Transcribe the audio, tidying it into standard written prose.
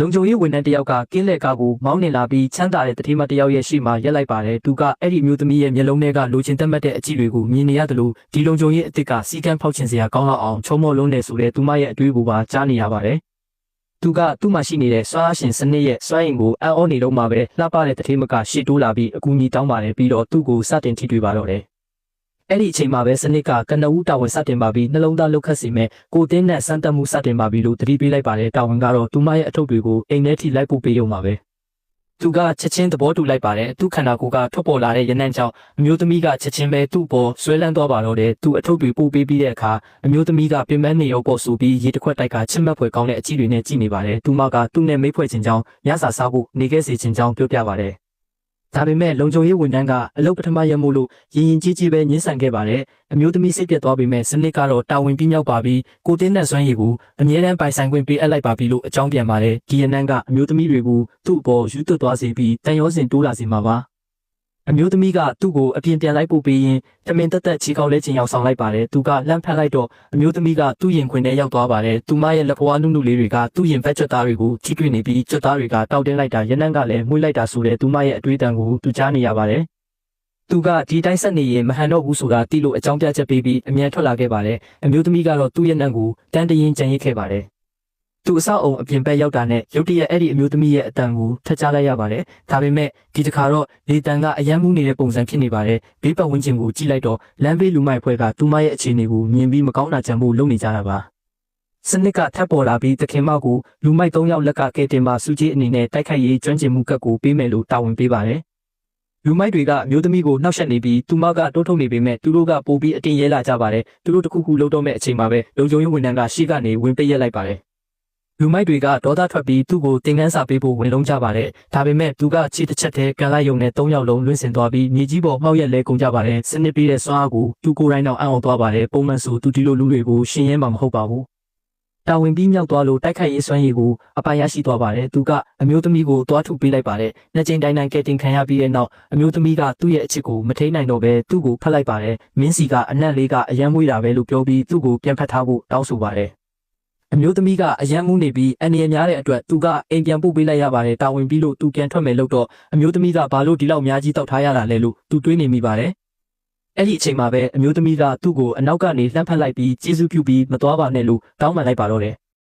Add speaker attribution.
Speaker 1: လုံခြုံရေးဝန်ထမ်းတယောက်ကကင်းလက်ကားကိုမောင်းနှင်လာပြီးချမ်းသာတဲ့တတိမတယောက်ရဲ့ရှေ့မှာရက်လိုက်ပါတယ်သူကအဲ့ဒီမျိုးသမီးရဲ့မျက်လုံးထဲကလိုချင်တတ်မှတ်တဲ့အကြည့်တွေကိုမြင်နေရတယ်လို့ဒီလုံခြုံရေးအစ်စ်ကစီကံဖောက်ချင်စရာကောင်းလောက်အောင်ချုံမောလုံးတယ်ဆိုတဲ့သူမရဲ့အတွေးကိုပါကြားနေရပါတယ်သူကသူ့မှာရှိနေတဲ့စွမ်းအားရှင်စနစ်ရဲ့စွမ်းအင်ကိုအံ့ဩနေတော့မှပဲလှပတဲ့တတိမကရှေ့တိုးလာပြီးအကူအညီတောင်းပါတယ်ပြီးတော့သူ့ကိုစတင်ထိတွေ့ပါတော့တယ်အဲ့ဒီအချိန်မှာပဲစနစ်ကကနဦးတာဝန်စတင်ပါပြီးနှလုံးသားလှုပ်ခတ်စီမဲ့ကိုတင်းနဲ့စမ်းသပ်မှုစတင်ပါပြီလို့သတိပေးလိုက်ပါတယ်တာဝန်ကတော့သူမရဲ့အထုပ်တွေကိုအိမ်ထဲထိလိုက်ပို့ပေးရုံပါပဲသူကချက်ချင်းသဘောတူလိုက်ပါတယ်သူခန္ဓာကိုယ်ကထွက်ပေါ်လာတဲ့ရနံ့ကြောင့်အမျိုးသမီးကချက်ချင်းပဲသူ့ပေါ်ဆွဲလန်းသွားပါတော့တယ်သူအထုပ်တွေပို့ပေးပြီးတဲ့အခါအမျိုးသမီးကပြင်ပန်းနေရောပေါ်ဆိုပြီးရေတစ်ခွက်တိုက်ကချစ်မက်ဖွယ်ကောင်းတဲ့အကြည့်တွေနဲ့ကြည့်နေပါတယ်သူမကသူ့နဲ့မိတ်ဖွဲ့ခြင်းကြောင့်ညစာစားဖို့နေခဲ့စေခြင်းကြောင့်ပြောပြပါတယ်ဒါပေမဲ့လုံခြုံရေးဝန်ထမ်းကအလုပ်ပထမရက်မို့လို့ရင်ကြီးကြီးပဲညှင်းဆန်ခဲ့ပါတယ်အမျိုးသမီးစိတ်ပြတ်သွားပေမဲ့စနစ်ကတော့တာဝန်ပြီးမြောက်ပါပြီးကိုတင်းနဲ့စွမ်းရည်ကိုအမြဲတမ်းပိုင်ဆိုင်ခွင့်ပေးအပ်လိုက်ပါပြီလို့အကြောင်းပြန်ပါတယ်ဒီရနန်းကအမျိုးသမီးတွေကိုသူ့အပေါ်ယူသွတ်သွားစေပြီးတန်ရောစင်တိုးလာစေမှာပါအမျိုးသမီးကသူ့ကိုအပြင်ပြန်လိုက်ပို့ပေးရင်တမင်တက်ချီကောက်လဲခြင်းရောက်ဆောင်လိုက်ပါတယ်သူကလှမ်းဖက်လိုက်တော့အမျိုးသမီးကသူ့ရင်ခွင်ထဲရောက်သွားပါတယ်သူမရဲ့လက်ဖွားနုနုလေးတွေကသူ့ရင်ဘက်ကျွတ်သားတွေကိုထိတွေ့နေပြီးကျွတ်သားတွေကတောက်တင်းလိုက်တာရနန်းကလည်းမှုလိုက်တာဆိုတဲ့သူမရဲ့အတွေးတန်ကိုသူကြားနေရပါတယ်သူကဒီတိုင်းဆက်နေရင်မဟန်တော့ဘူးဆိုတာသိလို့အကြောင်းပြချက်ပေးပြီးအမြန်ထွက်လာခဲ့ပါတယ်အမျိုးသမီးကတော့သူ့ရဲ့နန်းကိုတန်းတရင်ကြံရစ်ခဲ့ပါတယ်သူအဆောက်အုံအပြင်ဘက်ရောက်တာနဲ့ရုတ်တရက်အဲ့ဒီအမျိုးသမီးရဲ့အတန်ကိုထပ်ချလိုက်ရပါတယ်ဒါပေမဲ့ဒီတစ်ခါတော့လေတန်ကအယမ်းမှုနေတဲ့ပုံစံဖြစ်နေပါတယ်ဘေးပတ်ဝန်းကျင်ကိုကြည့်လိုက်တော့လမ်းဘေးလူမိုက်ဖွဲကသူမရဲ့အခြေအနေကိုမြင်ပြီးမကောင်းတာကြံဖို့လုပ်နေကြတာပါစနစ်ကထပ်ပေါ်လာပြီးတခင်မကိုလူမိုက်၃ယောက်လက်ကကဲတင်ပါစုကြီးအနေနဲ့တိုက်ခိုက်ရေးကျွမ်းကျင်မှုကတ်ကိုပေးမယ်လို့တာဝန်ပေးပါတယ်လူမိုက်တွေကအမျိုးသမီးကိုနှောက်ယှက်နေပြီးသူမကတိုးထုတ်နေပေမဲ့သူတို့ကပိုပြီးအတင်းရဲလာကြပါတယ်သူတို့တခုခုလုပ်တော့မဲ့အချိန်မှာပဲလုံခြုံရေးဝန်ထမ်းကရှေ့ကနေဝင်ပိတ်ရက်လိုက်ပါတယ်လူမိုက်တွေကဒေါသထွက်ပြီးသူ့ကိုတင်ကန်းစာပေးဖို့ဝင်လုံးကြပါတယ်ဒါပေမဲ့သူကခြေတစ်ချက်တည်းကန်လိုက်ရုံနဲ့၃ယောက်လုံးလွင့်စင်သွားပြီးမြေကြီးပေါ်မှောက်ရက်လဲကုန်ကြပါတယ်စနစ်ပေးတဲ့စွမ်းအားကိုသူကိုယ်တိုင်တော့အံ့ဩသွားပါတယ်ပုံမှန်ဆိုသူဒီလိုလူတွေကိုရှင်ရဲမှာမဟုတ်ပါဘူးတာဝန်ပြီးမြောက်သွားလို့တိုက်ခိုက်ရေးစွမ်းရည်ကိုအပိုင်ရရှိသွားပါတယ်သူကအမျိုးသမီးကိုတွားထုတ်ပေးလိုက်ပါတယ်နှစ်ကြိမ်တိုင်းကဲတင်ခံရပြီးတဲ့နောက်အမျိုးသမီးကသူ့ရဲ့အချစ်ကိုမထိန်နိုင်တော့ပဲသူ့ကိုဖတ်လိုက်ပါတယ်မင်းစီကအနက်လေးကအယမ်းမွေးတာပဲလို့ပြောပြီးသူ့ကိုပြန်ဖတ်ထားဖို့တောင်းဆိုပါတယ်အမျိုးသမီးကအယမ်းမှုနေပြီးအန်ရများတဲ့အတွက်သူကအိမ်ပြန်ပို့ပေးလိုက်ရပါတယ်တာဝန်ပြီးလို့သူပြန်ထွက်မယ်လို့တော့အမျိုးသမီးကဘာလို့ဒီလောက်အများကြီးတောက်ထားရတာလဲလို့သူတွေးနေမိပါတယ်အဲ့ဒီအချိန်မှာပဲအမျိုးသမီးကသူ့ကိုအနောက်ကနေလှမ်းဖက်လိုက်ပြီးကျေးဇူးပြုပြီးမသွားပါနဲ့လို့တောင်းပန်လိုက်ပါတော့တယ်